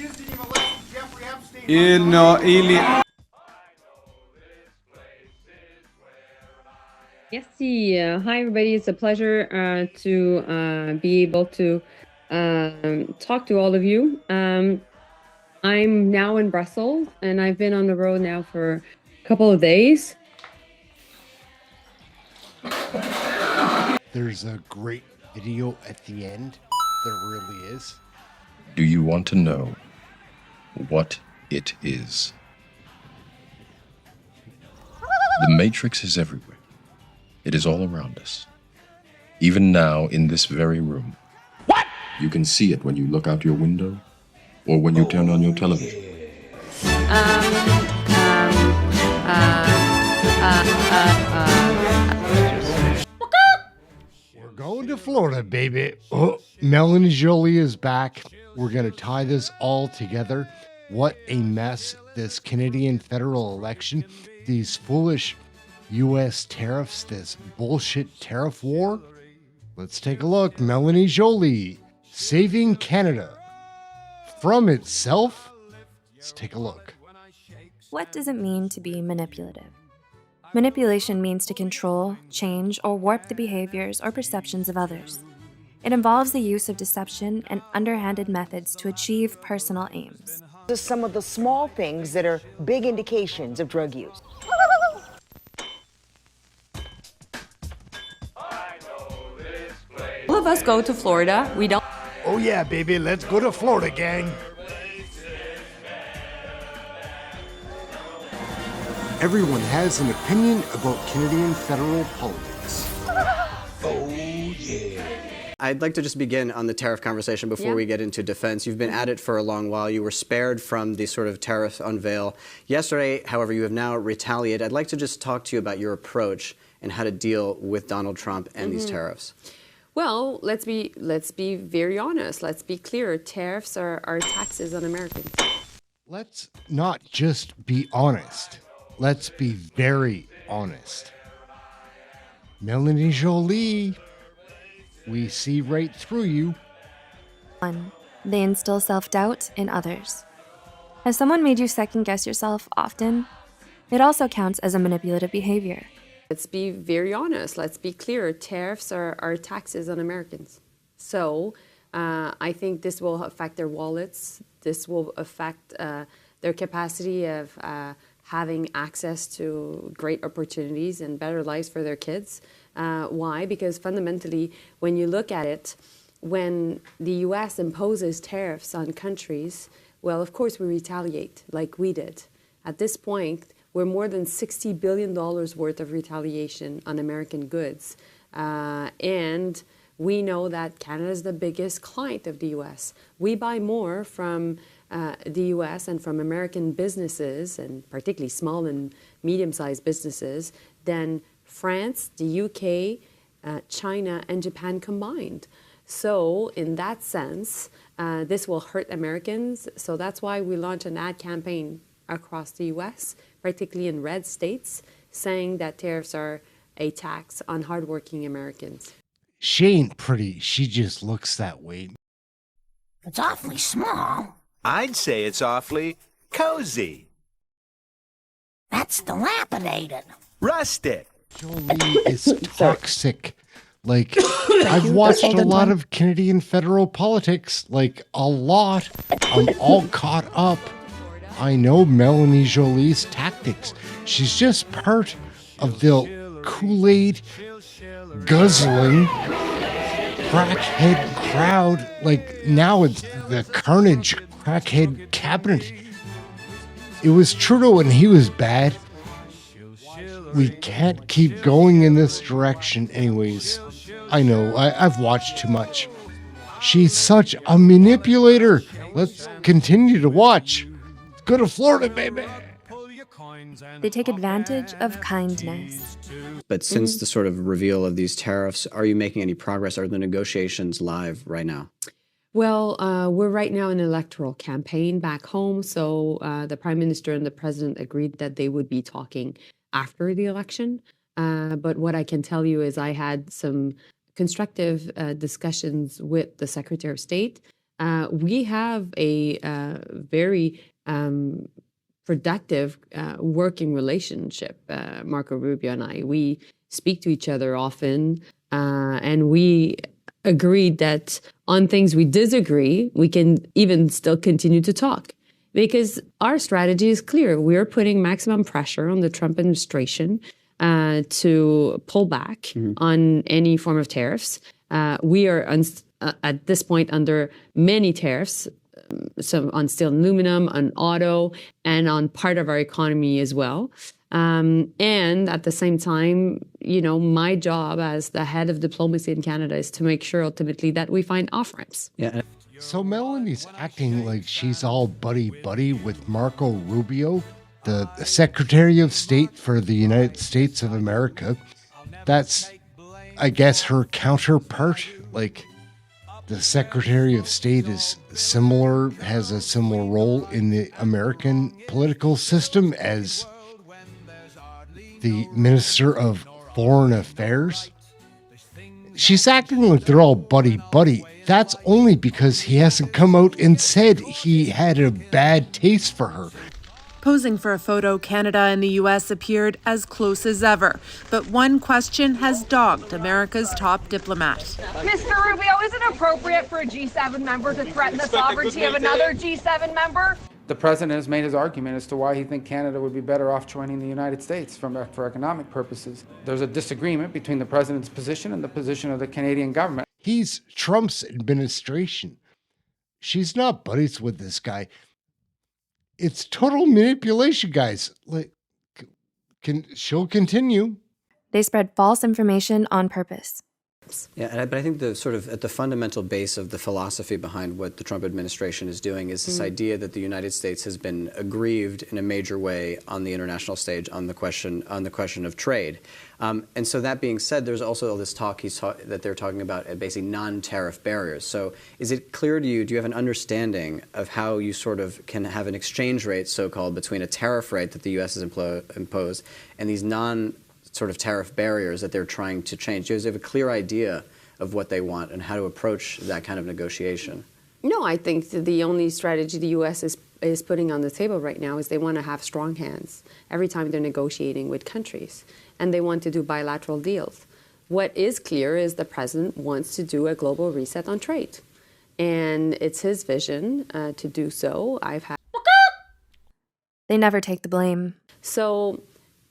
Yes, hi everybody. It's a pleasure to be able to talk to all of you. I'm now in Brussels, and I've been on the road now for a couple of days. There's a great video at the end. There really is. Do you want to know what it is? The Matrix is everywhere. It is all around us. Even now, in this very room. What? You can see it when you look out your window or when you turn on your television. We're going to Florida, baby. Oh, Melanie Joly is back. We're going to tie this all together. What a mess. This Canadian federal election, these foolish U.S. tariffs, this bullshit tariff war. Let's take a look. Melanie Joly, saving Canada from itself. Let's take a look. What does it mean to be manipulative? Manipulation means to control, change, or warp the behaviors or perceptions of others. It involves the use of deception and underhanded methods to achieve personal aims. Just some of the small things that are big indications of drug use. All of us go to Florida. We don't. Oh yeah, baby, let's go to Florida, gang. Everyone has an opinion about Canadian federal politics. Oh, yeah. I'd like to just begin on the tariff conversation before we get into defense. You've been at it for a long while. You were spared from the sort of tariff unveil yesterday. However, you have now retaliated. I'd like to just talk to you about your approach and how to deal with Donald Trump and these tariffs. Well, let's be very honest. Let's be clear. Tariffs are taxes on Americans. Let's not just be honest. Let's be very honest. Melanie Joly, we see right through you. 1. They instill self-doubt in others. Has someone made you second-guess yourself often? It also counts as a manipulative behavior. Let's be very honest. Let's be clear. Tariffs are taxes on Americans. So I think this will affect their wallets. This will affect their capacity of having access to great opportunities and better lives for their kids. Why? Because fundamentally, when you look at it, when the U.S. imposes tariffs on countries, well, of course we retaliate like we did. At this point, we're more than $60 billion worth of retaliation on American goods. And we know that Canada is the biggest client of the U.S. We buy more from the U.S. and from American businesses, and particularly small and medium-sized businesses, than France, the U.K., China, and Japan combined. So in that sense, this will hurt Americans. So that's why we launched an ad campaign across the U.S., particularly in red states, saying that tariffs are a tax on hardworking Americans. She ain't pretty. She just looks that way. It's awfully small. I'd say it's awfully cozy. That's dilapidated. Rustic. Joly is toxic. Like, I've watched a lot of Canadian federal politics, like a lot. I'm all caught up. I know Melanie Joly's tactics. She's just part of the Kool-Aid guzzling crackhead crowd. Like, now it's the carnage crackhead cabinet. It was Trudeau and he was bad. We can't keep going in this direction anyways. I know, I've watched too much. She's such a manipulator. Let's continue to watch. Go to Florida, baby. They take advantage of kindness. But since the sort of reveal of these tariffs, are you making any progress? Are the negotiations live right now? Well, we're right now in an electoral campaign back home. So the Prime Minister and the President agreed that they would be talking after the election. But what I can tell you is I had some constructive discussions with the Secretary of State We have a very productive working relationship, Marco Rubio and I. We speak to each other often, and we agreed that on things we disagree, we can even still continue to talk. Because our strategy is clear. We're putting maximum pressure on the Trump administration to pull back on any form of tariffs. We are at this point under many tariffs, so on steel and aluminum, on auto, and on part of our economy as well. And at the same time, my job as the head of diplomacy in Canada is to make sure ultimately that we find off-ramps. Yeah. So Melanie's acting like she's all buddy-buddy with Marco Rubio, the Secretary of State for the United States of America. That's, I guess, her counterpart. Like, the Secretary of State has a similar role in the American political system as the Minister of Foreign Affairs. She's acting like they're all buddy-buddy. That's only because he hasn't come out and said he had a bad taste for her. Posing for a photo, Canada and the U.S. appeared as close as ever. But one question has dogged America's top diplomat. Mr. Rubio, is it appropriate for a G7 member to threaten the sovereignty of another G7 member? The president has made his argument as to why he thinks Canada would be better off joining the United States for economic purposes. There's a disagreement between the president's position and the position of the Canadian government. He's Trump's administration. She's not buddies with this guy. It's total manipulation, guys. She'll continue. They spread false information on purpose. Yeah, but I think at the fundamental base of the philosophy behind what the Trump administration is doing is this idea that the United States has been aggrieved in a major way on the international stage on the question of trade. And so that being said, there's also all this talk that they're talking about basically non-tariff barriers. So is it clear to you, do you have an understanding of how you sort of can have an exchange rate, so-called, between a tariff rate that the U.S. has imposed and these sort of tariff barriers that they're trying to change? Do you have a clear idea of what they want and how to approach that kind of negotiation? No, I think the only strategy the U.S. is putting on the table right now is they want to have strong hands every time they're negotiating with countries, and they want to do bilateral deals. What is clear is the president wants to do a global reset on trade, and it's his vision to do so. They never take the blame. So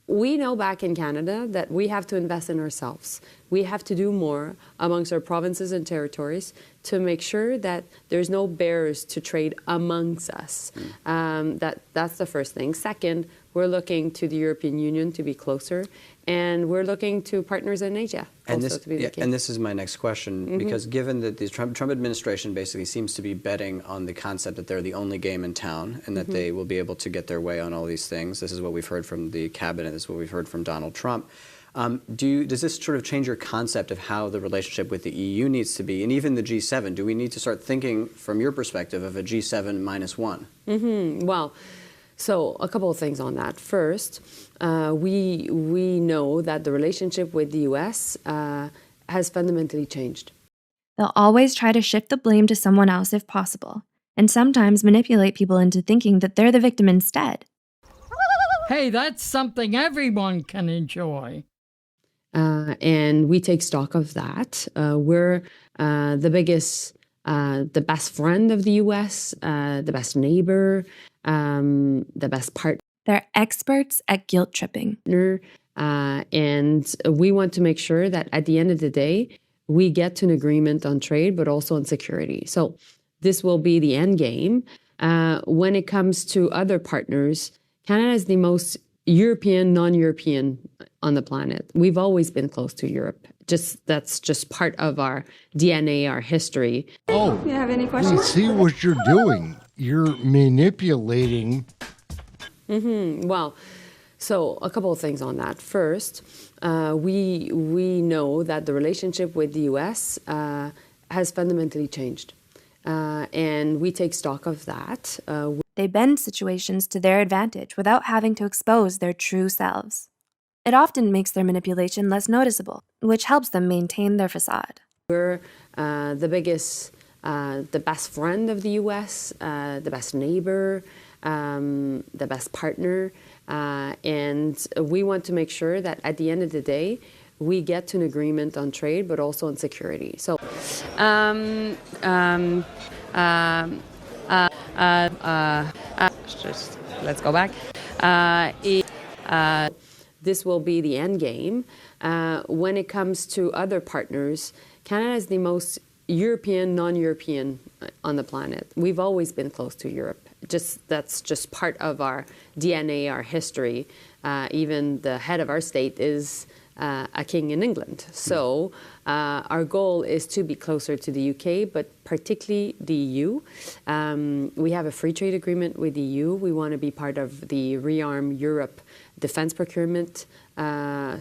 we know back in Canada that we have to invest in ourselves. We have to do more amongst our provinces and territories to make sure that there's no barriers to trade amongst us. That's the first thing. Second, we're looking to the European Union to be closer, and we're looking to partners in Asia also to be the case. And this is my next question, because given that the Trump administration basically seems to be betting on the concept that they're the only game in town and that they will be able to get their way on all these things, this is what we've heard from the cabinet, this is what we've heard from Donald Trump. Does this sort of change your concept of how the relationship with the EU needs to be, and even the G7? Do we need to start thinking, from your perspective, of a G7 minus one? Well, so a couple of things on that. First, we know that the relationship with the U.S. Has fundamentally changed. They'll always try to shift the blame to someone else if possible, and sometimes manipulate people into thinking that they're the victim instead. Hey, that's something everyone can enjoy. And we take stock of that. We're the biggest, the best friend of the U.S., the best neighbor, the best partner. They're experts at guilt tripping. And we want to make sure that at the end of the day, we get to an agreement on trade, but also on security. So this will be the end game. When it comes to other partners, Canada is the most European, non-European on the planet. We've always been close to Europe. That's just part of our DNA, our history. Oh, you have any questions? I see what you're doing. You're manipulating. Well, so a couple of things on that. First, we know that the relationship with the U.S. Has fundamentally changed, and we take stock of that. They bend situations to their advantage without having to expose their true selves. It often makes their manipulation less noticeable, which helps them maintain their facade. We're the biggest, the best friend of the U.S., the best neighbor, the best partner, and we want to make sure that at the end of the day, we get to an agreement on trade, but also on security. So, just let's go back. This will be the end game. When it comes to other partners, Canada is the most European, non-European on the planet. We've always been close to Europe. That's just part of our DNA, our history. Even the head of our state is a king in England. So our goal is to be closer to the UK, but particularly the EU. We have a free trade agreement with the EU. We want to be part of the Rearm Europe defense procurement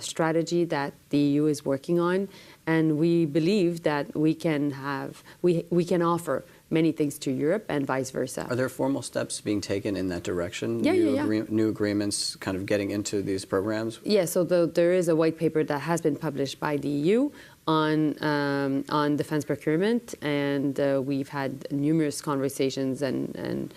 strategy that the EU is working on. And we believe that we can offer many things to Europe and vice versa. Are there formal steps being taken in that direction? Yeah, New agreements kind of getting into these programs? Yeah, so there is a white paper that has been published by the EU on defense procurement, and we've had numerous conversations and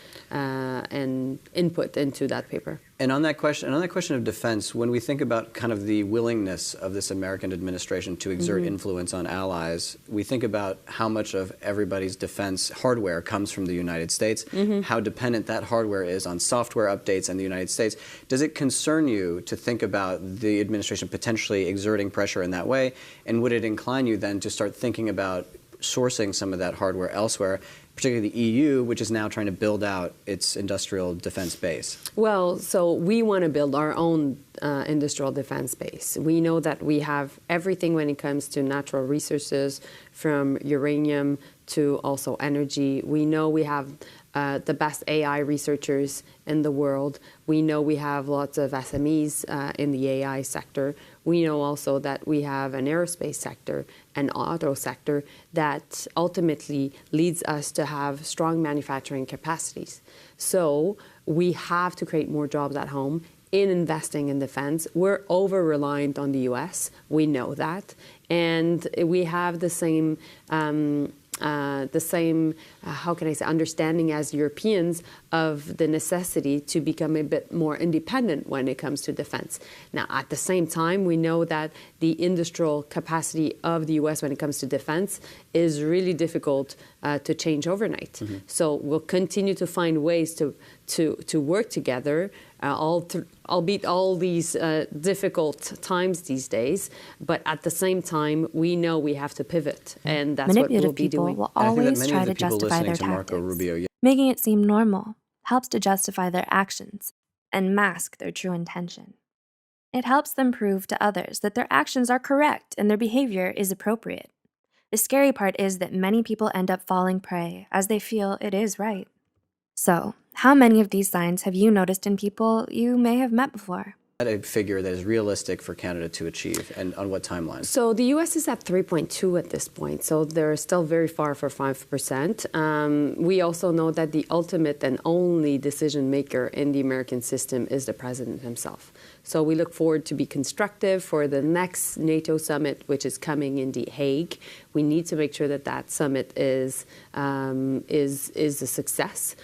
input into that paper. And on that question of defense, when we think about kind of the willingness of this American administration to exert influence on allies, we think about how much of everybody's defense hardware comes from the United States, how dependent that hardware is on software updates in the United States. Does it concern you to think about the administration potentially exerting pressure in that way? And would it incline you then to start thinking about sourcing some of that hardware elsewhere, particularly the EU, which is now trying to build out its industrial defense base? Well, so we want to build our own industrial defense base. We know that we have everything when it comes to natural resources, from uranium to also energy. We know we have the best AI researchers in the world. We know we have lots of SMEs in the AI sector. We know also that we have an aerospace sector, an auto sector that ultimately leads us to have strong manufacturing capacities. So we have to create more jobs at home in investing in defense. We're over-reliant on the US, we know that, and we have the same how can I say, understanding as Europeans of the necessity to become a bit more independent when it comes to defense. Now, at the same time, we know that the industrial capacity of the US when it comes to defense is really difficult to change overnight. So we'll continue to find ways to work together, albeit all these difficult times these days, but at the same time, we know we have to pivot, and that's what we'll be doing. Will always try to justify their tactics. Making it seem normal helps to justify their actions and mask their true intention. It helps them prove to others that their actions are correct and their behavior is appropriate. The scary part is that many people end up falling prey as they feel it is right. So, how many of these signs have you noticed in people you may have met before? A figure that is realistic for Canada to achieve, and on what timeline? So the U.S. is at 3.2 at this point, so they're still very far for 5%. We also know that the ultimate and only decision maker in the American system is the president himself. So we look forward to be constructive for the next NATO summit, which is coming in The Hague. We need to make sure that that summit is a success.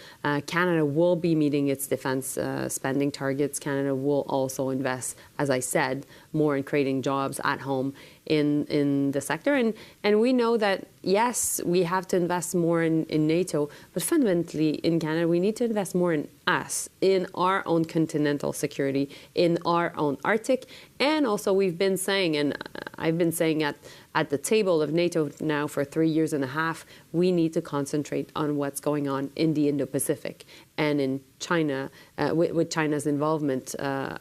Canada will be meeting its defense spending targets. Canada will also invest, as I said, more in creating jobs at home in the sector. And we know that, yes, we have to invest more in NATO, but fundamentally in Canada, we need to invest more in us, in our own continental security, in our own Arctic. And also we've been saying, and I've been saying at the table of NATO now for 3.5 years, we need to concentrate on what's going on in the Indo-Pacific and in China, with China's involvement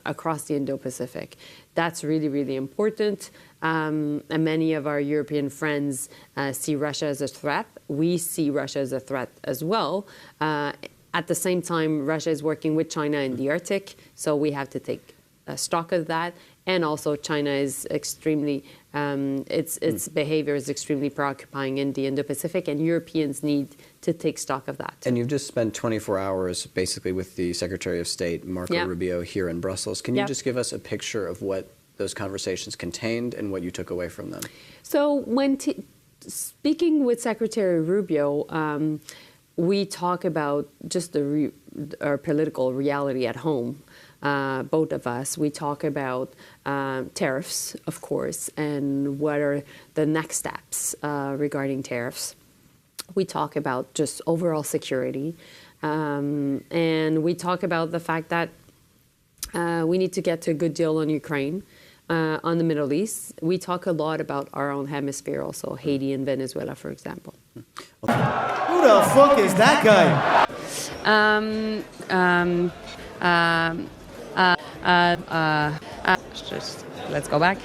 across the Indo-Pacific. That's really, really important. And many of our European friends see Russia as a threat. We see Russia as a threat as well. At the same time, Russia is working with China in the Arctic, so we have to take stock of that. And also China is extremely, its behavior is extremely preoccupying in the Indo-Pacific, and Europeans need to take stock of that. And you've just spent 24 hours basically with the Secretary of State, Marco Rubio, here in Brussels. Can you just give us a picture of what those conversations contained and what you took away from them? So when speaking with Secretary Rubio, we talk about just our political reality at home. Both of us, we talk about tariffs, of course, and what are the next steps regarding tariffs. We talk about just overall security, and we talk about the fact that we need to get to a good deal on Ukraine, on the Middle East. We talk a lot about our own hemisphere also, Haiti and Venezuela, for example. Who the fuck is that guy? Just let's go back.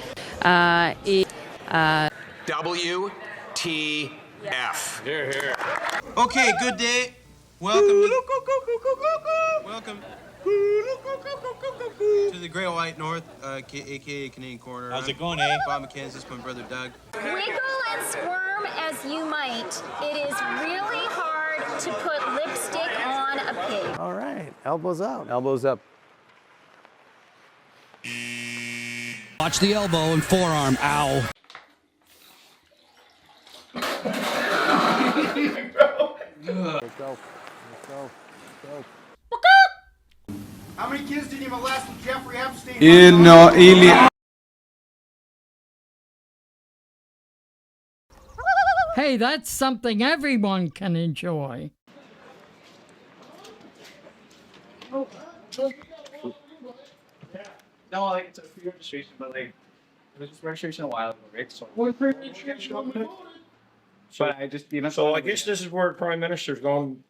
WTF. Here. Okay, good day. Welcome. Welcome to the Great White North, aka Canadian Corner. How's it going, eh? Bob McKenzie's my brother Doug. Wiggle and squirm as you might, it is really hard to put lipstick on a pig. All right, elbows up. Elbows up. Watch the elbow and forearm. Ow. Let's go. How many kids did you molest with Jeffrey Epstein? Hey, that's something everyone can enjoy. No, like it's a free registration, but like it was just registration a while ago, right? So, but I just So I guess this is where the Prime Minister's going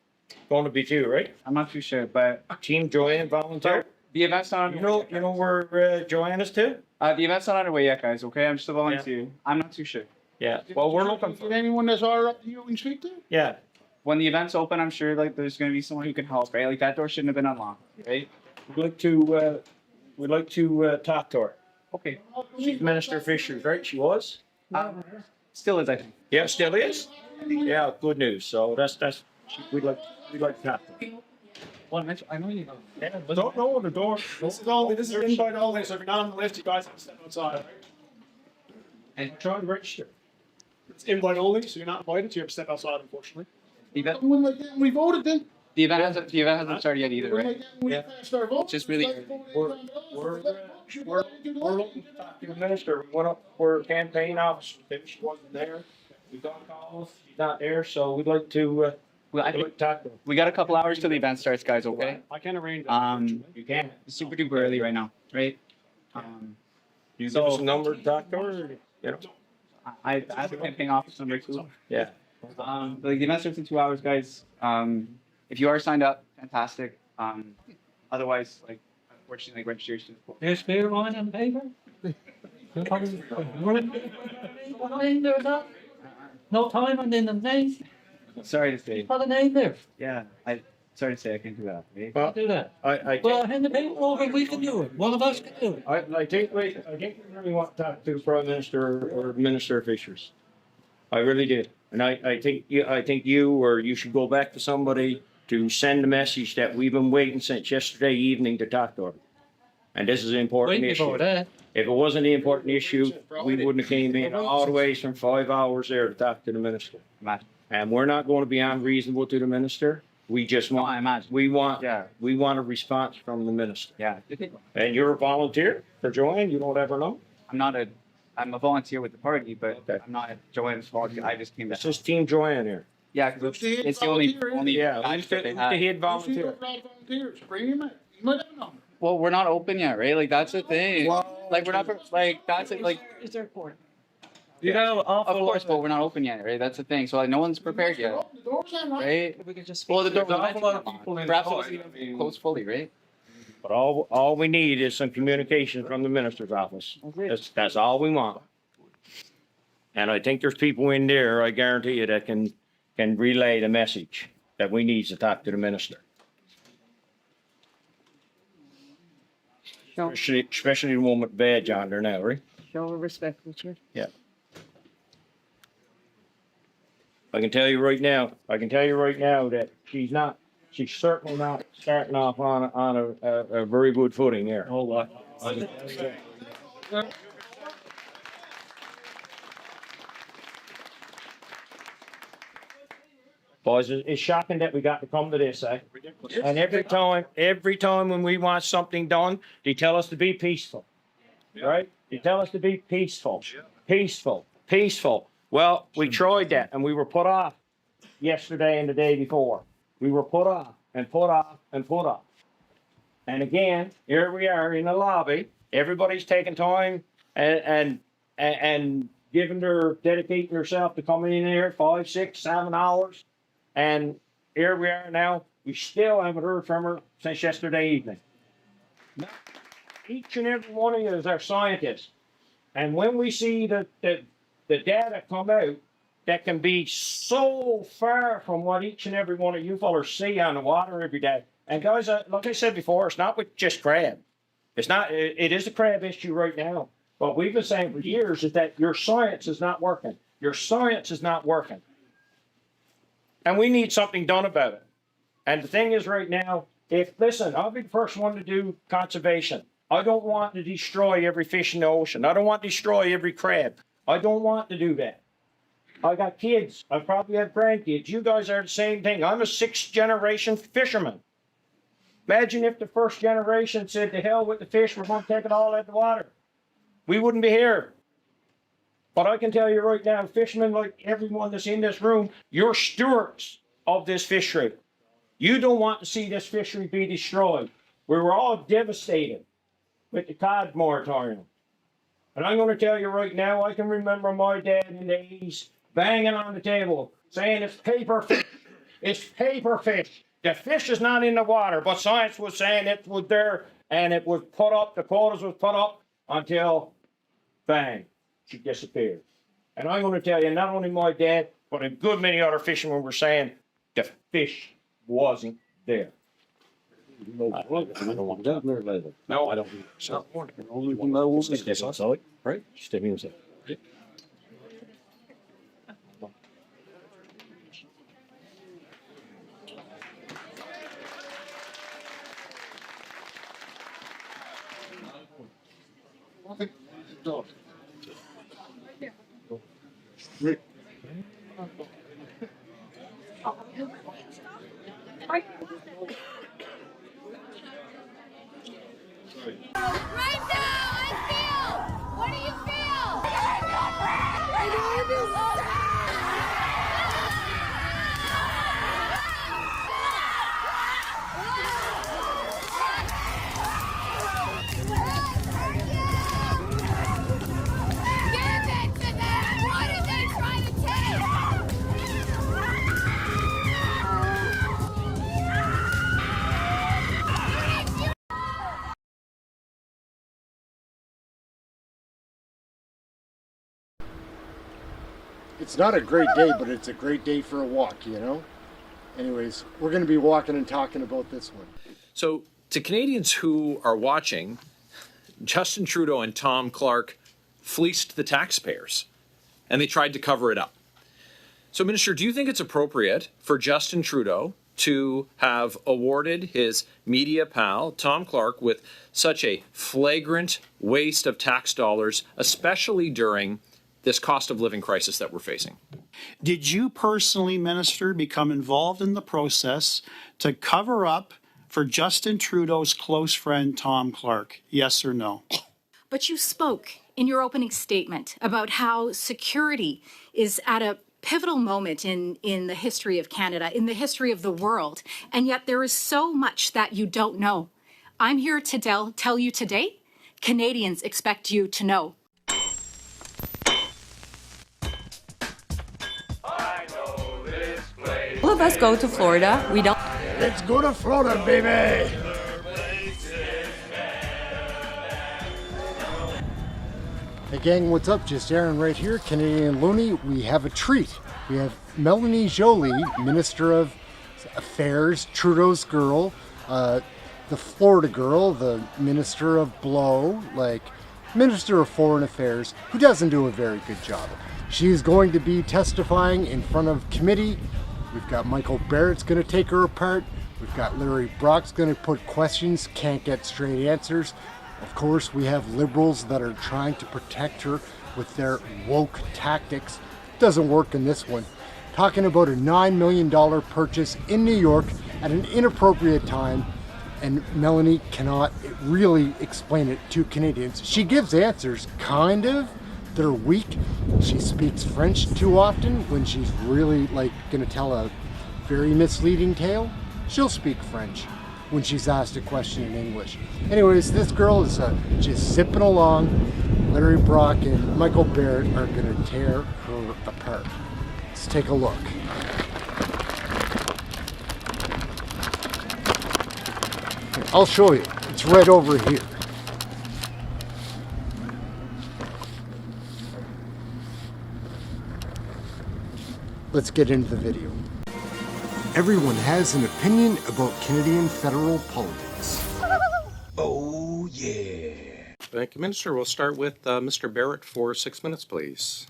to be too, right? I'm not too sure, but Team Joanne volunteer. the event's not underway. You know where Joanne is too? The event's not underway yet, guys. Okay, I'm just a volunteer. I'm not too sure. Yeah. Well, we're looking for anyone that's all right you can speak to? Yeah. When the event's open, I'm sure like there's gonna be someone who can help, right? Like that door shouldn't have been unlocked, right? We'd like to talk to her. Okay. She's Minister Fisher's, right? She was. Still is, I think. Yeah, still is. Yeah, good news. So that's we'd like to talk to her. Well, I know you know. Yeah, but don't know the door. This is invite only, so if you're not on the list, you guys have to step outside. And trying to register. It's invite only, so you're not invited, so you have to step outside, unfortunately. The event, We voted then. the event hasn't started yet either, right? We passed our vote. It's just really We're looking to talk to the minister. We went up for campaign office. She wasn't there. We got calls. She's not there, so we'd like to. Talk to her. We got a couple hours till the event starts, guys. Okay. I can't arrange that. You can. It's super duper early right now, right? You give us a number to talk to her. You know. I have a campaign office number too. Yeah. Like the event starts in 2 hours, guys. If you are signed up, fantastic. Otherwise, like unfortunately, like registration is full. There's beer on the paper? No time and in the name. Sorry to say. Put a name there. Yeah, sorry to say I can't do that. Right? Well, Do that. I Well, hand the paper over, we can do it. One of us can do it. I think we really want to talk to the Prime Minister or Minister of Fisheries. I really did. And I think you or you should go back to somebody to send the message that we've been waiting since yesterday evening to talk to her. And this is an important Wait issue. before that. If it wasn't an important issue, we wouldn't have came in all the way from 5 hours there to talk to the minister. And we're not going to be unreasonable to the minister. We just want, we want a response from the minister. Yeah. And you're a volunteer for Joanne? You don't ever know? I'm a volunteer with the party, but I'm not a Joanne's volunteer. I just came back. It's just Team Joanne here. Yeah, because it's the only Yeah, guy who's that they the have. head volunteer? Bring him in. You might have a number. Well, we're not open yet, right? Like that's the thing. Like we're not like that's it. Like Is there a court? you know, of course, but we're not open yet, right? That's the thing. So like no one's prepared yet, The door's unlocked. right? We can just Well, the door There's an was awful lot of people in perhaps the it was door. even closed fully, right? But all we need is some communication from the minister's office. That's all we want. And I think there's people in there, I guarantee you, that can relay the message that we need to talk to the minister. Especially the one with the badge on there now, right? Show respect, Richard. Yeah. I can tell you right now that she's certainly not starting off on a very good footing there. Oh, what? Okay. Boys, it's shocking that we got to come to this, eh? And every time when we want something done, they tell us to be peaceful, right? They tell us to be peaceful, peaceful. Well, we tried that and we were put off yesterday and the day before. We were put off and put off and put off. And again, here we are in the lobby. Everybody's taking time and dedicating herself to coming in here 5, 6, 7 hours. And here we are now. We still haven't heard from her since yesterday evening. Now, each and every one of you is our scientists. And when we see the data come out that can be so far from what each and every one of you fellas see on the water every day. And guys, like I said before, it's not with just crab. It is a crab issue right now. What we've been saying for years is that your science is not working. Your science is not working. And we need something done about it. And the thing is right now, listen, I'll be the first one to do conservation. I don't want to destroy every fish in the ocean. I don't want to destroy every crab. I don't want to do that. I got kids. I probably have grandkids. You guys are the same thing. I'm a 6th generation fisherman. Imagine if the first generation said, to hell with the fish, we're going to take it all out of the water. We wouldn't be here. But I can tell you right now, fishermen like everyone that's in this room, you're stewards of this fishery. You don't want to see this fishery be destroyed. We were all devastated with the cod moratorium. And I'm going to tell you right now, I can remember my dad in the 80s banging on the table, saying it's paper fish. It's paper fish. The fish is not in the water, but science was saying it was there, and it was put up, the quotas was put up until, bang, she disappeared. And I'm going to tell you, not only my dad, but a good many other fishermen were saying the fish wasn't there. No, I don't want to do it. No, I don't. So, only one that will stay on, right? Stay me inside. Right now, I feel. What do you feel? Give it to them. What are they trying to take? It's not a great day, but it's a great day for a walk, you know? Anyways, we're going to be walking and talking about this one. So, to Canadians who are watching, Justin Trudeau and Tom Clark fleeced the taxpayers, and they tried to cover it up. So, Minister, do you think it's appropriate for Justin Trudeau to have awarded his media pal, Tom Clark, with such a flagrant waste of tax dollars, especially during this cost of living crisis that we're facing? Did you personally, Minister, become involved in the process to cover up for Justin Trudeau's close friend, Tom Clark? Yes or no? But you spoke in your opening statement about how security is at a pivotal moment in the history of Canada, in the history of the world, and yet there is so much that you don't know. I'm here to tell you today, Canadians expect you to know. All of us go to Florida. We don't. Let's go to Florida, baby. Hey gang, what's up? Just Aaron right here, Canadian Looney. We have a treat. We have Melanie Joly, Minister of Affairs, Trudeau's girl, the Florida girl, the Minister of Blow, Minister of Foreign Affairs, who doesn't do a very good job. She's going to be testifying in front of committee. We've got Michael Barrett's going to take her apart. We've got Larry Brock's going to put questions, can't get straight answers. Of course, we have liberals that are trying to protect her with their woke tactics. Doesn't work in this one. talking about a $9 million purchase in New York at an inappropriate time, and Melanie cannot really explain it to Canadians. She gives answers, kind of. They're weak. She speaks French too often when she's really like gonna tell a very misleading tale. She'll speak French when she's asked a question in English. Anyways, this girl is just zipping along. Larry Brock and Michael Barrett are gonna tear her apart. Let's take a look. I'll show you. It's right over here. Let's get into the video. Everyone has an opinion about Canadian federal politics. Oh, yeah. Thank you, Minister. We'll start with Mr. Barrett for 6 minutes, please.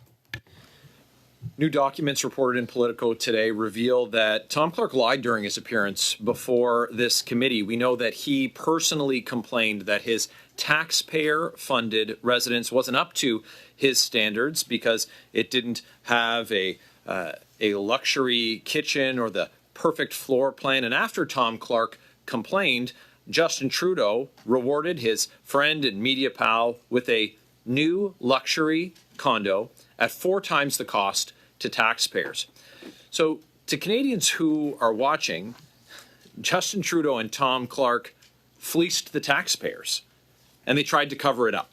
New documents reported in Politico today reveal that Tom Clark lied during his appearance before this committee. We know that he personally complained that his taxpayer-funded residence wasn't up to his standards because it didn't have a luxury kitchen or the perfect floor plan. And after Tom Clark complained, Justin Trudeau rewarded his friend and media pal with a new luxury condo at 4 times the cost to taxpayers. So to Canadians who are watching, Justin Trudeau and Tom Clark fleeced the taxpayers, and they tried to cover it up.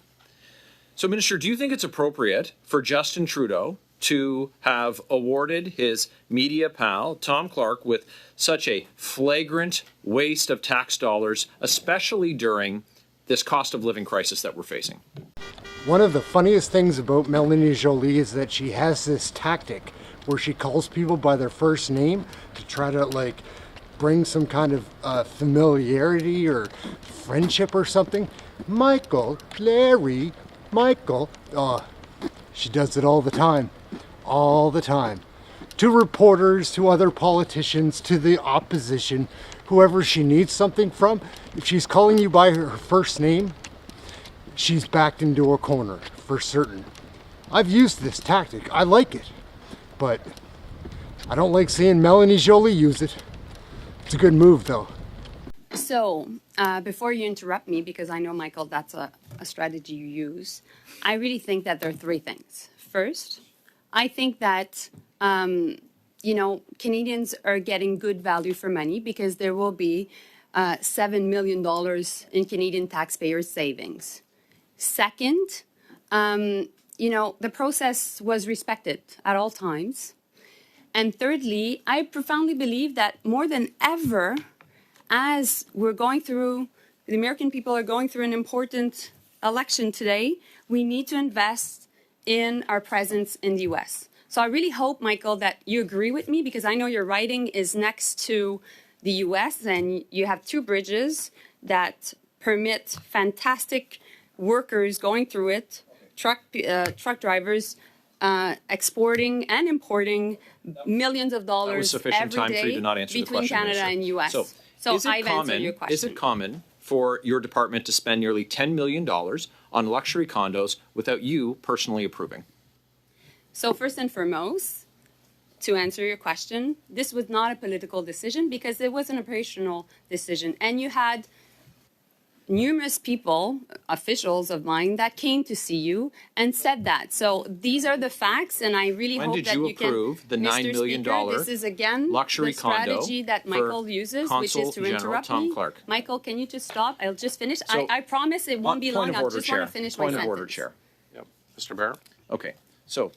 So, Minister, do you think it's appropriate for Justin Trudeau to have awarded his media pal, Tom Clark, with such a flagrant waste of tax dollars, especially during this cost of living crisis that we're facing? One of the funniest things about Melanie Joly is that she has this tactic where she calls people by their first name to try to like bring some kind of familiarity or friendship or something. Michael, Larry, Michael. Oh, she does it all the time. All the time. To reporters, to other politicians, to the opposition, whoever she needs something from. If she's calling you by her first name, she's backed into a corner, for certain. I've used this tactic. I like it. But I don't like seeing Melanie Joly use it. It's a good move, though. So, before you interrupt me, because I know, Michael, that's a strategy you use, I really think that there are 3 things. First, I think that, Canadians are getting good value for money because there will be $7 million in Canadian taxpayers' savings. Second, the process was respected at all times. And thirdly, I profoundly believe that more than ever, as the American people are going through an important election today, we need to invest in our presence in the U.S. So I really hope, Michael, that you agree with me, because I know your riding is next to the U.S. and you have 2 bridges that permit fantastic workers going through it, truck drivers exporting and importing millions of dollars That was sufficient every time day for you to not answer the between question, Canada Minister. and U.S. So I've answered your question. Is it common for your department to spend nearly $10 million on luxury condos without you personally approving? So first and foremost, to answer your question, this was not a political decision because it was an operational decision. And you had numerous people, officials of mine, that came to see you and said that. So these are the facts, and I really hope that you can... When did you approve the $9 million this is again luxury the strategy condo that Michael uses, which is to interrupt Tom Clark? Michael, can you just stop? I'll just finish. So, I promise it won't be long. I just want to finish my sentence. Point of order, Chair. Yep. Mr. Barrett? Okay. So,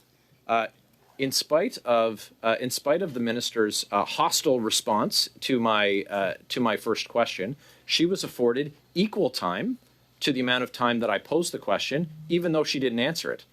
in spite of the minister's hostile response to my first question, she was afforded equal time to the amount of time that I posed the question, even though she didn't answer it.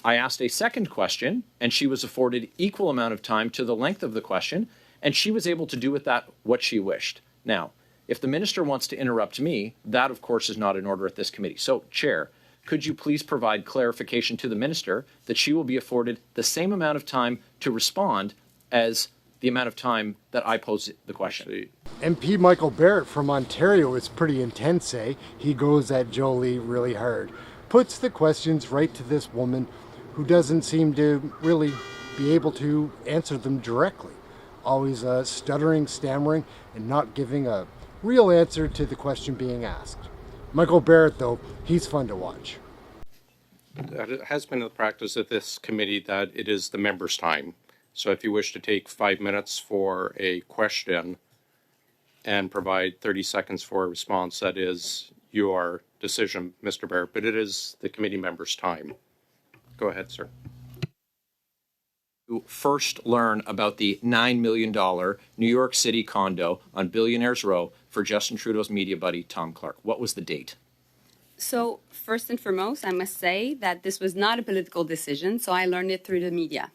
I asked a second question, and she was afforded equal amount of time to the length of the question, and she was able to do with that what she wished. Now, if the minister wants to interrupt me, that, of course, is not in order at this committee. So, Chair, could you please provide clarification to the minister that she will be afforded the same amount of time to respond as the amount of time that I posed the question? MP Michael Barrett from Ontario is pretty intense, eh? He goes at Joly really hard. Puts the questions right to this woman who doesn't seem to really be able to answer them directly. Always stuttering, stammering, and not giving a real answer to the question being asked. Michael Barrett, though, he's fun to watch. It has been the practice of this committee that it is the members' time. So if you wish to take 5 minutes for a question and provide 30 seconds for a response, that is your decision, Mr. Barrett, but it is the committee members' time. Go ahead, sir. First learn about the $9 million New York City condo on Billionaires Row for Justin Trudeau's media buddy, Tom Clark? What was the date? So first and foremost, I must say that this was not a political decision, so I learned it through the media.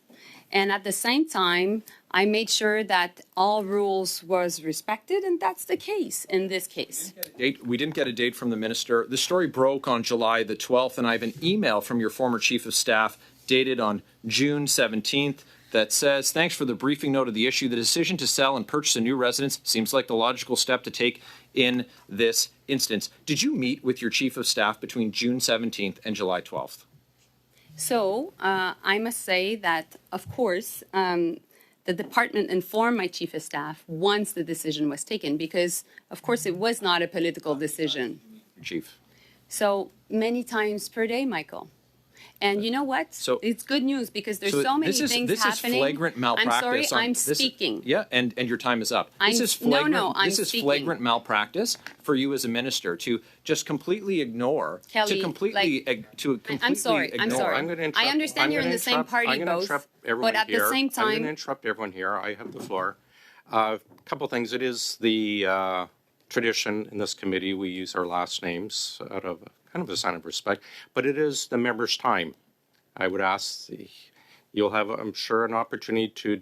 And at the same time, I made sure that all rules was respected, and that's the case in this case. We didn't get a date from the minister. The story broke on July the 12th, and I have an email from your former chief of staff dated on June 17th that says, thanks for the briefing note of the issue. The decision to sell and purchase a new residence seems like the logical step to take in this instance. Did you meet with your chief of staff between June 17th and July 12th? So I must say that, of course, the department informed my chief of staff once the decision was taken because, of course, it was not a political decision. Chief. So many times per day, Michael. And you know what? So it's good news because there's so many things happening. This is flagrant malpractice. I'm sorry, I'm speaking. Yeah, and your time is up. This is flagrant malpractice for you as a minister to just completely ignore. Kelly, I'm sorry. I'm going to interrupt. I understand you're in the same party, both, but at the same time, I'm going to interrupt everyone here. I have the floor. A couple things. It is the tradition in this committee we use our last names out of kind of a sign of respect, but it is the members' time. I would ask, you'll have, I'm sure, an opportunity to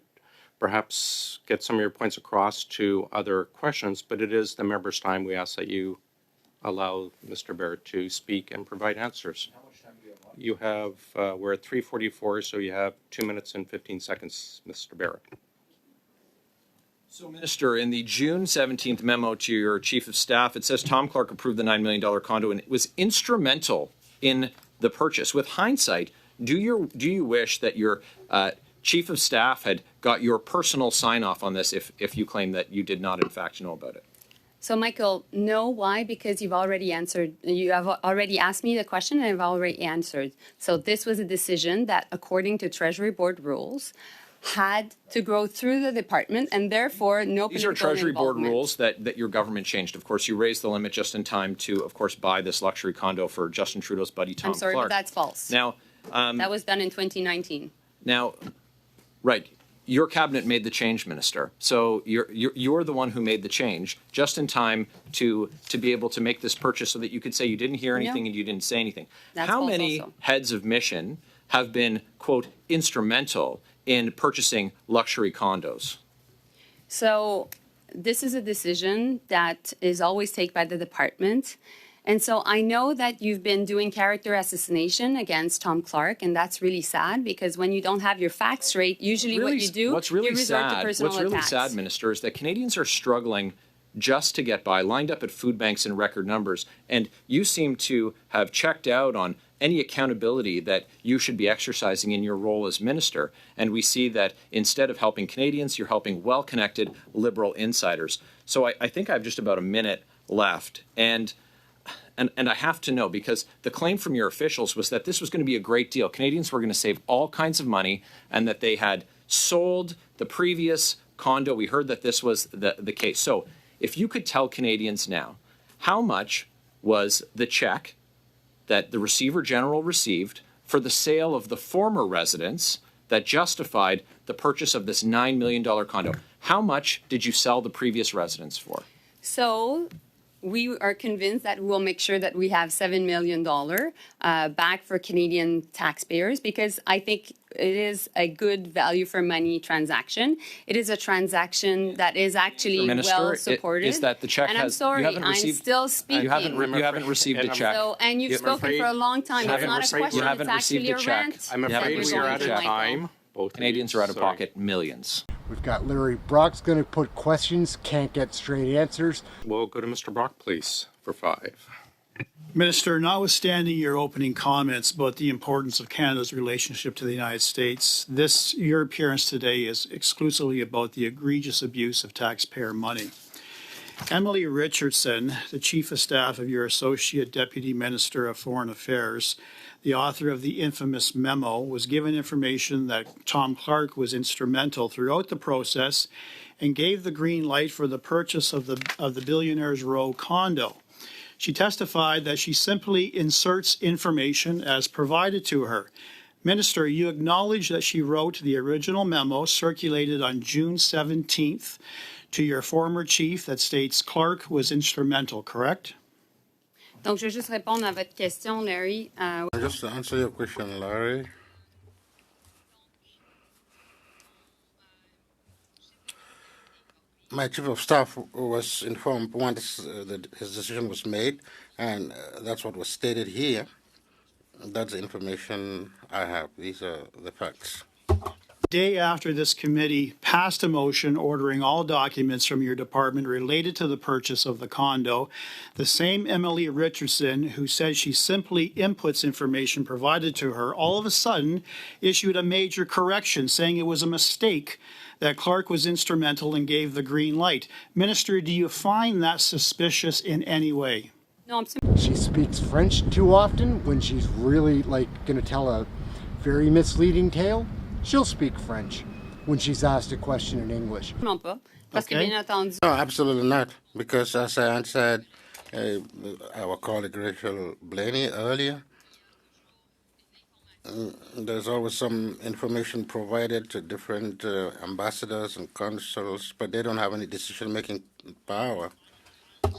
perhaps get some of your points across to other questions, but it is the members' time. We ask that you allow Mr. Barrett to speak and provide answers. How much time do you have? We're at 3:44, so you have 2 minutes and 15 seconds, Mr. Barrett. So, Minister, in the June 17th memo to your chief of staff, it says Tom Clark approved the $9 million condo and it was instrumental in the purchase. With hindsight, do you wish that your chief of staff had got your personal sign-off on this if you claim that you did not, in fact, know about it? So, Michael, no. Why? Because you've already answered. You have already asked me the question, and I've already answered. So this was a decision that, according to Treasury Board rules, had to go through the department, and therefore no political These are Treasury Board involvement. rules that your government changed. Of course, you raised the limit just in time to, of course, buy this luxury condo for Justin Trudeau's buddy Tom I'm sorry, Clark. but that's false. Now, that was done in 2019. Now, right, your cabinet made the change, Minister. So you're the one who made the change just in time to be able to make this purchase so that you could say you didn't hear anything and you didn't say anything. That's How false many also. heads of mission have been, quote, instrumental in purchasing luxury condos? So this is a decision that is always taken by the department. And so I know that you've been doing character assassination against Tom Clark, and that's really sad because when you don't have your facts straight, usually what you do, you resort to personal What's really attacks. sad, Minister, is that Canadians are struggling just to get by, lined up at food banks in record numbers, and you seem to have checked out on any accountability that you should be exercising in your role as minister. And we see that instead of helping Canadians, you're helping well-connected liberal insiders. So I think I have just about a minute left. And I have to know, because the claim from your officials was that this was going to be a great deal. Canadians were going to save all kinds of money and that they had sold the previous condo. We heard that this was the case. So if you could tell Canadians now, how much was the check that the Receiver General received for the sale of the former residence that justified the purchase of this $9 million condo? How much did you sell the previous residence for? So we are convinced that we'll make sure that we have $7 million back for Canadian taxpayers because I think it is a good value for money transaction. It is a transaction that is actually Minister, well supported. Is that the check and I'm sorry, I'm still speaking. You haven't received a check. So, and you've spoken for a long time. It's not a question. It's actually a rant. I'm afraid we are out of time. Both Canadians are out of pocket millions. We've got Larry Brock's going to put questions, can't get straight answers. We'll go to Mr. Brock, please, for 5. Minister, notwithstanding your opening comments about the importance of Canada's relationship to the United States, your appearance today is exclusively about the egregious abuse of taxpayer money. Emily Richardson, the Chief of Staff of your Associate Deputy Minister of Foreign Affairs, the author of the infamous memo, was given information that Tom Clark was instrumental throughout the process and gave the green light for the purchase of the Billionaires Row condo. She testified that she simply inserts information as provided to her. Minister, you acknowledge that she wrote the original memo circulated on June 17th to your former chief that states Clark was instrumental, correct? Donc, je vais juste répondre à votre question, Larry. Just to answer your question, Larry. My chief of staff was informed once that his decision was made, and that's what was stated here. That's the information I have. These are the facts. Day after this committee passed a motion ordering all documents from your department related to the purchase of the condo, the same Emily Richardson, who says she simply inputs information provided to her, all of a sudden issued a major correction saying it was a mistake that Clark was instrumental and gave the green light. Minister, do you find that suspicious in any way? No, She speaks French too often when she's really going to tell a very misleading tale. She'll speak French when she's asked a question in English. Okay. No, absolutely not. Because as I answered our colleague Rachel Blaney earlier, there's always some information provided to different ambassadors and consuls, but they don't have any decision-making power.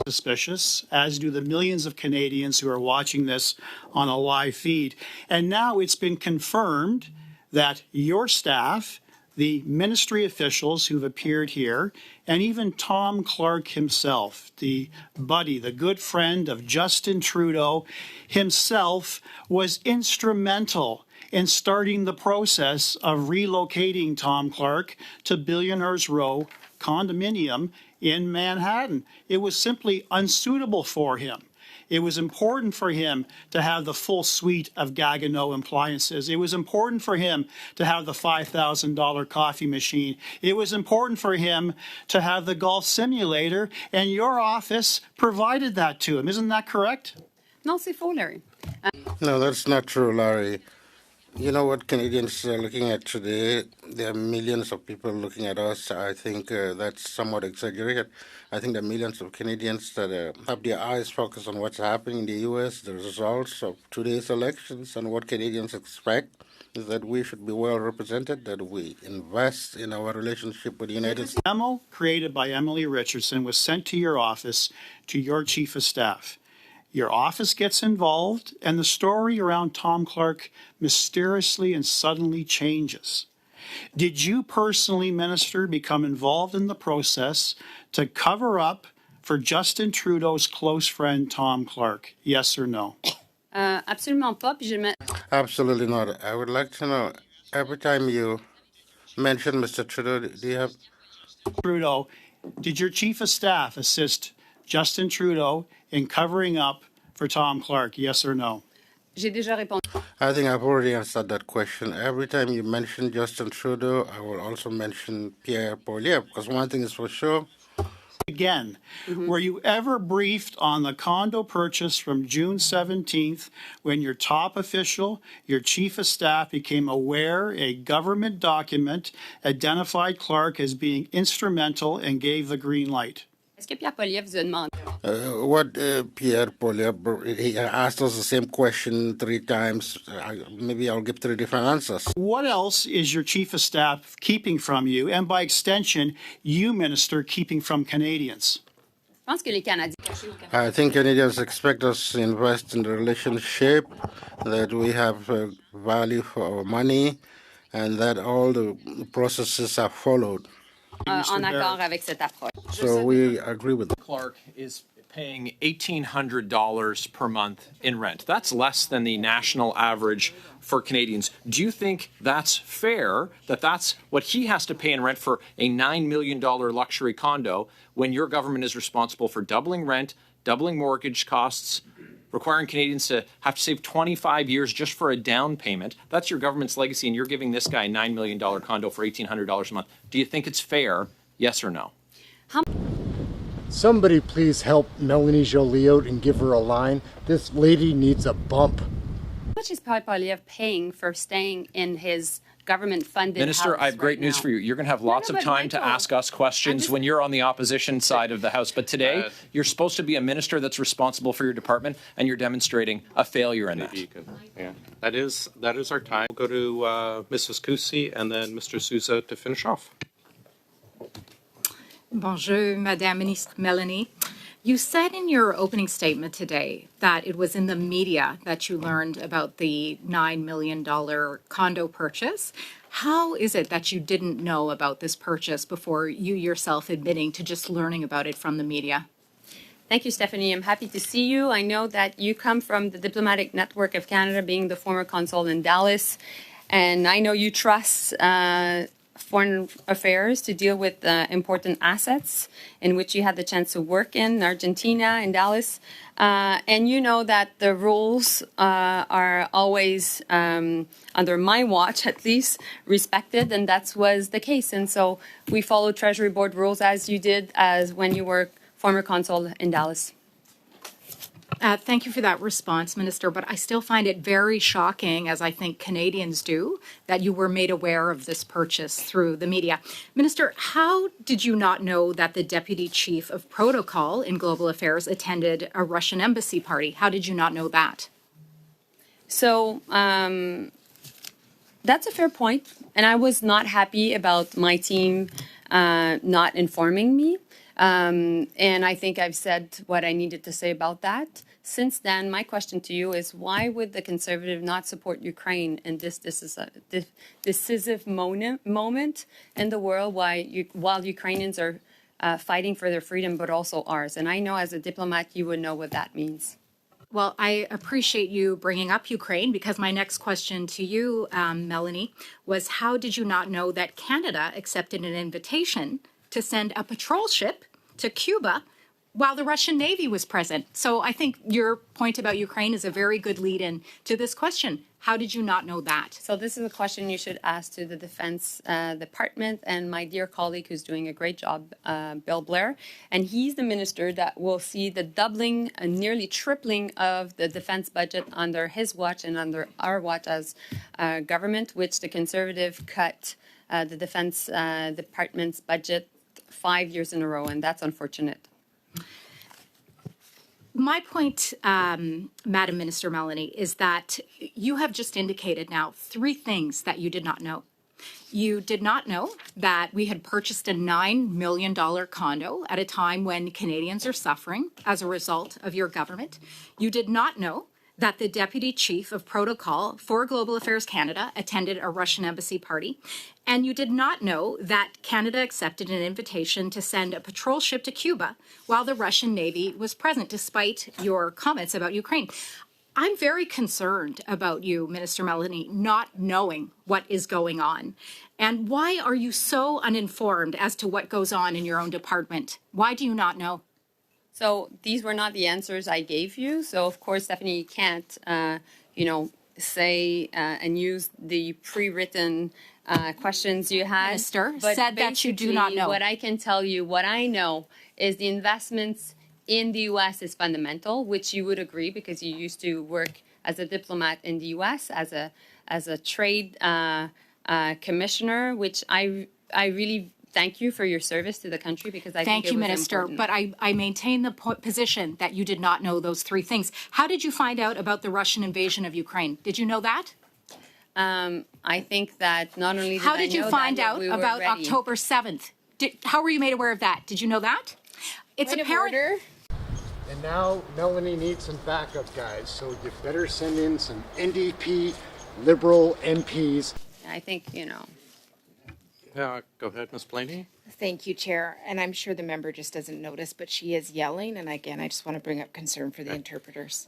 Suspicious, as do the millions of Canadians who are watching this on a live feed. And now it's been confirmed that your staff, the ministry officials who've appeared here, and even Tom Clark himself, the buddy, the good friend of Justin Trudeau himself, was instrumental in starting the process of relocating Tom Clark to Billionaires Row condominium in Manhattan. It was simply unsuitable for him. It was important for him to have the full suite of Gaggenau appliances. It was important for him to have the $5,000 coffee machine. It was important for him to have the golf simulator, and your office provided that to him. Isn't that correct? Non, c'est faux, Larry. No, that's not true, Larry. You know what Canadians are looking at today? There are millions of people looking at us. I think that's somewhat exaggerated. I think there are millions of Canadians that have their eyes focused on what's happening in the U.S., the results of today's elections, and what Canadians expect is that we should be well represented, that we invest in our relationship with the United States. The memo created by Emily Richardson was sent to your office, to your chief of staff. Your office gets involved, and the story around Tom Clark mysteriously and suddenly changes. Did you personally, Minister, become involved in the process to cover up for Justin Trudeau's close friend, Tom Clark? Yes or no? Absolument pas. Puis je Absolutely not. I would like to know, every time you mention Mr. Trudeau, do you have... Trudeau, did your chief of staff assist Justin Trudeau in covering up for Tom Clark, yes or no? J'ai déjà répondu. I think I've already answered that question. Every time you mention Justin Trudeau, I will also mention Pierre Poilievre, because one thing is for sure. Again, were you ever briefed on the condo purchase from June 17th when your top official, your chief of staff, became aware a government document identified Clark as being instrumental and gave the green light? Est-ce que Pierre Poilievre vous a demandé? Pierre Poilievre, he asked us the same question 3 times. Maybe I'll give 3 different answers. What else is your chief of staff keeping from you, and by extension, you, Minister, keeping from Canadians? Je pense que les Canadiens... I think Canadians expect us to invest in the relationship, that we have value for our money, and that all the processes are followed. En accord avec cette approche. So we agree with that. Clark is paying $1,800 per month in rent. That's less than the national average for Canadians. Do you think that's fair, that that's what he has to pay in rent for a $9 million luxury condo when your government is responsible for doubling rent, doubling mortgage costs, requiring Canadians to have to save 25 years just for a down payment. That's your government's legacy, and you're giving this guy a $9 million condo for $1,800 a month. Do you think it's fair, yes or no? Somebody please help Melanie Joly out and give her a line. This lady needs a bump. How much is Poilievre paying for staying in his government-funded Minister, house I have great right news now? for you. You're going to have lots of time to ask us questions when you're on the opposition side of the House. But today, you're supposed to be a minister that's responsible for your department, and you're demonstrating a failure in that. Yeah, that is our time. We'll go to Mrs. Kusi and then Mr. Sousa to finish off. Bonjour, Madame Ministre Melanie. You said in your opening statement today that it was in the media that you learned about the $9 million condo purchase. How is it that you didn't know about this purchase before you yourself admitting to just learning about it from the media? Thank you, Stephanie. I'm happy to see you. I know that you come from the Diplomatic Network of Canada, being the former consul in Dallas, and I know you trust Foreign Affairs to deal with important assets in which you had the chance to work in Argentina and Dallas. And you know that the rules are always, under my watch at least, respected, and that was the case. And so we follow Treasury Board rules as you did as when you were former consul in Dallas. Thank you for that response, Minister, but I still find it very shocking, as I think Canadians do, that you were made aware of this purchase through the media. Minister, how did you not know that the Deputy Chief of Protocol in Global Affairs attended a Russian embassy party? How did you not know that? So that's a fair point, and I was not happy about my team not informing me. And I think I've said what I needed to say about that. Since then, my question to you is, why would the Conservative not support Ukraine in this decisive moment in the world while Ukrainians are fighting for their freedom, but also ours? And I know as a diplomat, you would know what that means. Well, I appreciate you bringing up Ukraine, because my next question to you, Melanie, was how did you not know that Canada accepted an invitation to send a patrol ship to Cuba while the Russian Navy was present? So I think your point about Ukraine is a very good lead-in to this question. How did you not know that? So this is a question you should ask to the Defense Department and my dear colleague who's doing a great job, Bill Blair. And he's the minister that will see the doubling and nearly tripling of the defense budget under his watch and under our watch as government, which the Conservative cut the Defense Department's budget 5 years in a row, and that's unfortunate. My point, Madam Minister Melanie, is that you have just indicated now 3 things that you did not know. You did not know that we had purchased a $9 million condo at a time when Canadians are suffering as a result of your government. You did not know that the Deputy Chief of Protocol for Global Affairs Canada attended a Russian embassy party. And you did not know that Canada accepted an invitation to send a patrol ship to Cuba while the Russian Navy was present, despite your comments about Ukraine. I'm very concerned about you, Minister Melanie, not knowing what is going on. And why are you so uninformed as to what goes on in your own department? Why do you not know? So these were not the answers I gave you. So of course, Stephanie, you can't, say and use the pre-written questions you had. Minister but said that you do not know. What I can tell you, what I know, is the investments in the U.S. is fundamental, which you would agree because you used to work as a diplomat in the U.S. as a trade commissioner, which I really thank you for your service to the country, because I think it was Minister, important. but I maintain the position that you did not know those 3 things. How did you find out about the Russian invasion of Ukraine? Did you know that? I think that not only did How did you find out about October 7th? How were you made aware of that? Did you know that? It's apparent. And now Melanie needs some backup guys, so you better send in some NDP Liberal MPs. I think, Yeah, go ahead, Ms. Blaney. Thank you, Chair. And I'm sure the member just doesn't notice, but she is yelling. And again, I just want to bring up concern for the interpreters.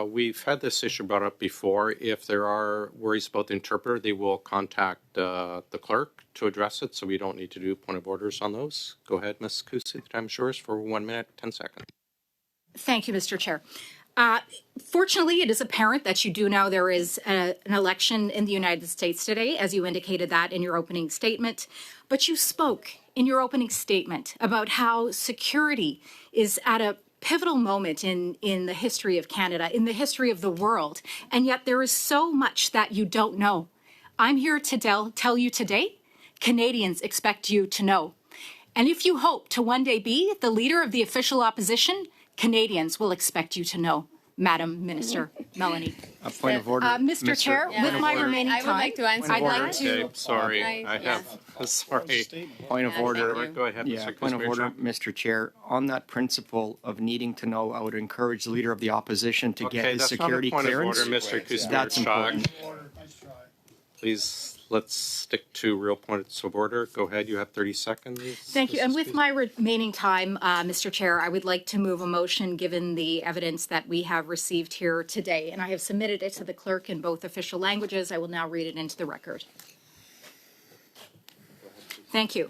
We've had this issue brought up before. If there are worries about the interpreter, they will contact the clerk to address it, so we don't need to do point of orders on those. Go ahead, Ms. Kusi, the time is yours for 1 minute, 10 seconds. Thank you, Mr. Chair. Fortunately, it is apparent that you do know there is an election in the United States today, as you indicated that in your opening statement. But you spoke in your opening statement about how security is at a pivotal moment in the history of Canada, in the history of the world. And yet there is so much that you don't know. I'm here to tell you today, Canadians expect you to know. And if you hope to one day be the leader of the official opposition, Canadians will expect you to know. Madam Minister Melanie. A point of order. Mr. Chair, with my remaining time, I would like to answer. I'd like to. Okay, sorry. I have, sorry. Point of order. Go ahead, Yeah, Mr. point of order, Cpac. Mr. Chair. On that principle of needing to know, I would encourage the Leader of the Opposition to get his security clearance. That's not a point of order, Mr. That's important. Please, let's stick to real points of order. Go ahead, you have 30 seconds. Thank you. And with my remaining time, Mr. Chair, I would like to move a motion given the evidence that we have received here today. And I have submitted it to the clerk in both official languages. I will now read it into the record. Thank you.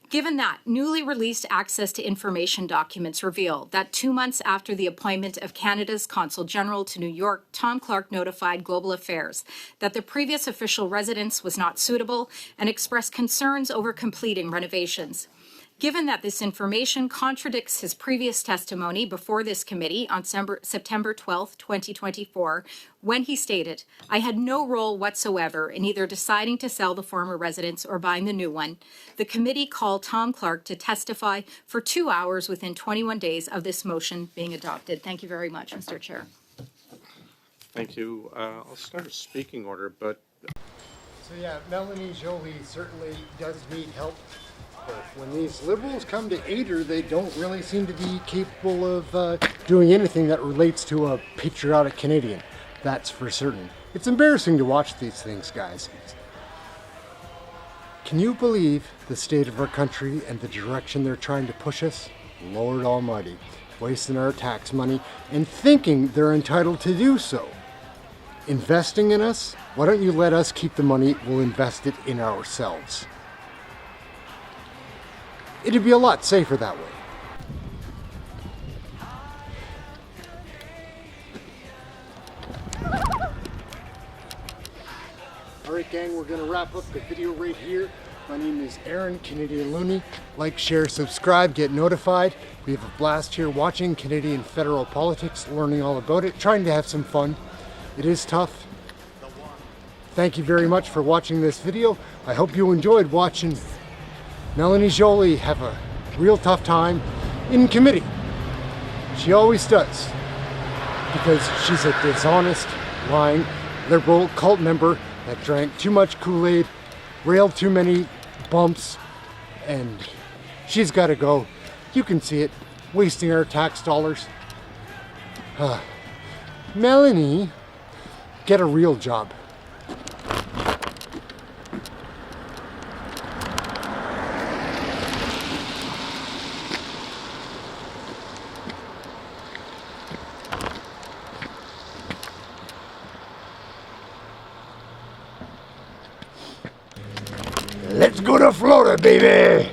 Given that newly released access to information documents reveal that 2 months after the appointment of Canada's Consul General to New York, Tom Clark notified Global Affairs that the previous official residence was not suitable and expressed concerns over completing renovations. Given that this information contradicts his previous testimony before this committee on September 12, 2024, when he stated, "I had no role whatsoever in either deciding to sell the former residence or buying the new one," the committee called Tom Clark to testify for 2 hours within 21 days of this motion being adopted. Thank you very much, Mr. Chair. Thank you. I'll start a speaking order, but... So yeah, Melanie Joly certainly does need help. When these liberals come to aid her, they don't really seem to be capable of doing anything that relates to a patriotic Canadian. That's for certain. It's embarrassing to watch these things, guys. Can you believe the state of our country and the direction they're trying to push us? Lord Almighty, wasting our tax money and thinking they're entitled to do so. Investing in us? Why don't you let us keep the money? We'll invest it in ourselves. It'd be a lot safer that way. Alright gang, we're going to wrap up the video right here. My name is Aaron, Canadian Looney. Like, share, subscribe, get notified. We have a blast here watching Canadian federal politics, learning all about it, trying to have some fun. It is tough. Thank you very much for watching this video. I hope you enjoyed watching Melanie Joly have a real tough time in committee. She always does, because she's a dishonest, lying, liberal cult member that drank too much Kool-Aid, railed too many bumps, and she's got to go. You can see it, wasting our tax dollars. Melanie, get a real job. Let's go to Florida, baby!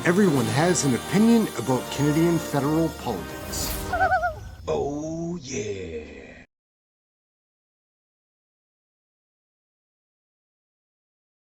Everyone has an opinion about Canadian federal politics. Oh, yeah.